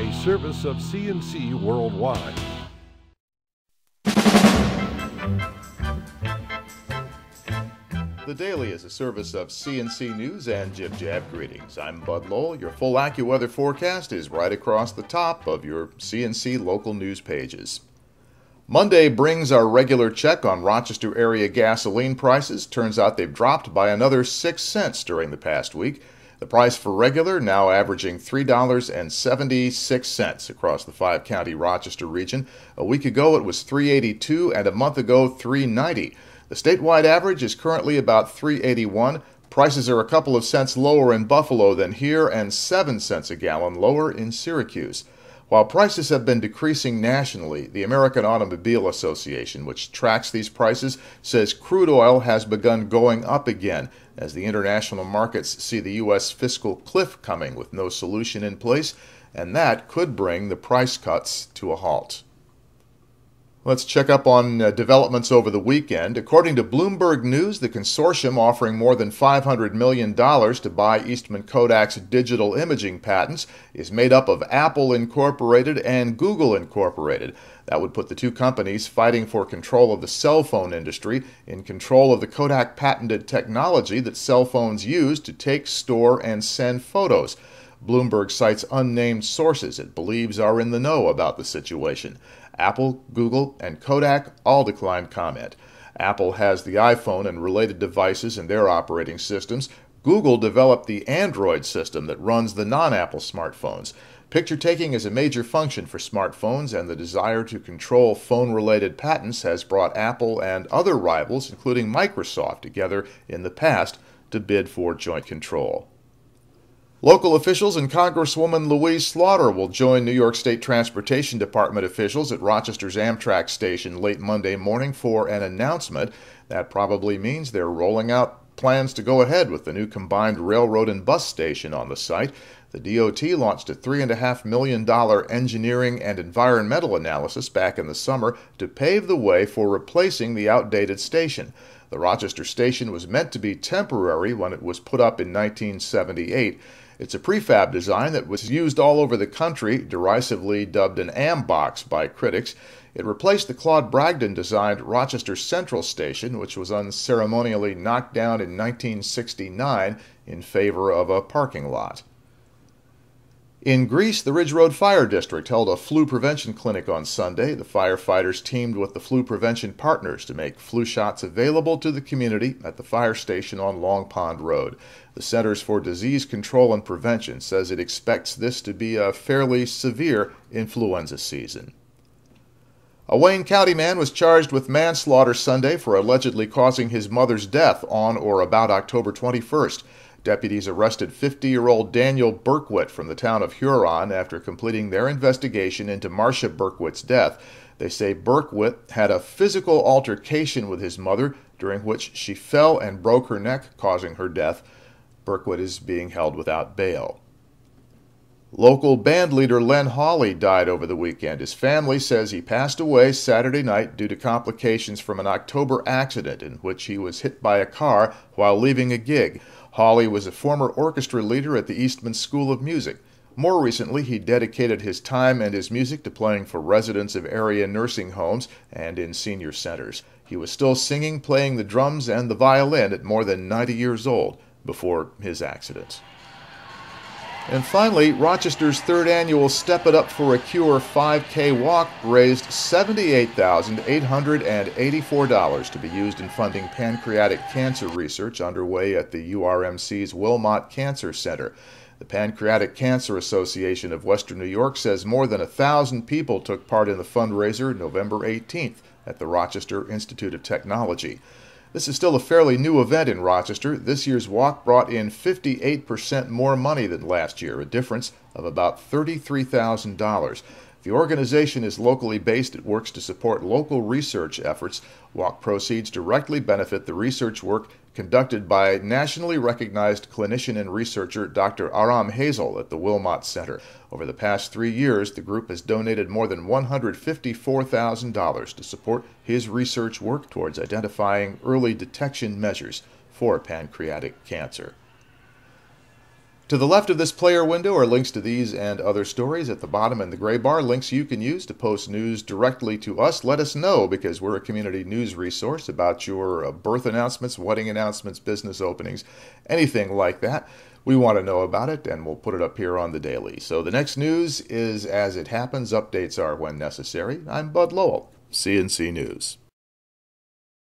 a service of CNC Worldwide. The Daily is a service of CNC News and Jib Jab Greetings. I'm Bud Lowell. Your full AccuWeather forecast is right across the top of your CNC local news pages. Monday brings our regular check on Rochester area gasoline prices. Turns out they've dropped by another 6 cents during the past week. The price for regular now averaging $3.76 across the 5-county Rochester region. A week ago it was $3.82 and a month ago $3.90. The statewide average is currently about $3.81. Prices are a couple of cents lower in Buffalo than here and 7 cents a gallon lower in Syracuse. While prices have been decreasing nationally, the American Automobile Association, which tracks these prices, says crude oil has begun going up again as the international markets see the U.S. fiscal cliff coming with no solution in place, and that could bring the price cuts to a halt. Let's check up on developments over the weekend. According to Bloomberg News, the consortium offering more than $500 million to buy Eastman Kodak's digital imaging patents is made up of Apple Incorporated and Google Incorporated. That would put the two companies fighting for control of the cell phone industry in control of the Kodak patented technology that cell phones use to take, store, and send photos. Bloomberg cites unnamed sources it believes are in the know about the situation. Apple, Google, and Kodak all declined comment. Apple has the iPhone and related devices in their operating systems. Google developed the Android system that runs the non-Apple smartphones. Picture taking is a major function for smartphones, and the desire to control phone-related patents has brought Apple and other rivals, including Microsoft, together in the past to bid for joint control. Local officials and Congresswoman Louise Slaughter will join New York State Transportation Department officials at Rochester's Amtrak station late Monday morning for an announcement. That probably means they're rolling out plans to go ahead with the new combined railroad and bus station on the site. The DOT launched a $3.5 million engineering and environmental analysis back in the summer to pave the way for replacing the outdated station. The Rochester station was meant to be temporary when it was put up in 1978. It's a prefab design that was used all over the country, derisively dubbed an Ambox by critics. It replaced the Claude Bragdon-designed Rochester Central Station, which was unceremonially knocked down in 1969 in favor of a parking lot. In Greece, the Ridge Road Fire District held a flu prevention clinic on Sunday. The firefighters teamed with the flu prevention partners to make flu shots available to the community at the fire station on Long Pond Road. The Centers for Disease Control and Prevention says it expects this to be a fairly severe influenza season. A Wayne County man was charged with manslaughter Sunday for allegedly causing his mother's death on or about October 21st. Deputies arrested 50-year-old Daniel Berkwitt from the town of Huron after completing their investigation into Marcia Berkwitt's death. They say Berkwitt had a physical altercation with his mother, during which she fell and broke her neck, causing her death. Berkwitt is being held without bail. Local band leader Len Hawley died over the weekend. His family says he passed away Saturday night due to complications from an October accident in which he was hit by a car while leaving a gig. Hawley was a former orchestra leader at the Eastman School of Music. More recently, he dedicated his time and his music to playing for residents of area nursing homes and in senior centers. He was still singing, playing the drums and the violin at more than 90 years old before his accident. And finally, Rochester's third annual Step It Up for a Cure 5K walk raised $78,884 to be used in funding pancreatic cancer research underway at the URMC's Wilmot Cancer Center. The Pancreatic Cancer Association of Western New York says more than 1,000 people took part in the fundraiser November 18th at the Rochester Institute of Technology. This is still a fairly new event in Rochester. This year's walk brought in 58% more money than last year, a difference of about $33,000. The organization is locally based. It works to support local research efforts. Walk proceeds directly benefit the research work conducted by nationally recognized clinician and researcher Dr. Aram Hazel at the Wilmot Center. Over the past 3 years, the group has donated more than $154,000 to support his research work towards identifying early detection measures for pancreatic cancer. To the left of this player window are links to these and other stories. At the bottom in the gray bar, links you can use to post news directly to us. Let us know, because we're a community news resource about your birth announcements, wedding announcements, business openings, anything like that. We want to know about it, and we'll put it up here on the daily. So the next news is as it happens. Updates are when necessary. I'm Bud Lowell, CNC News.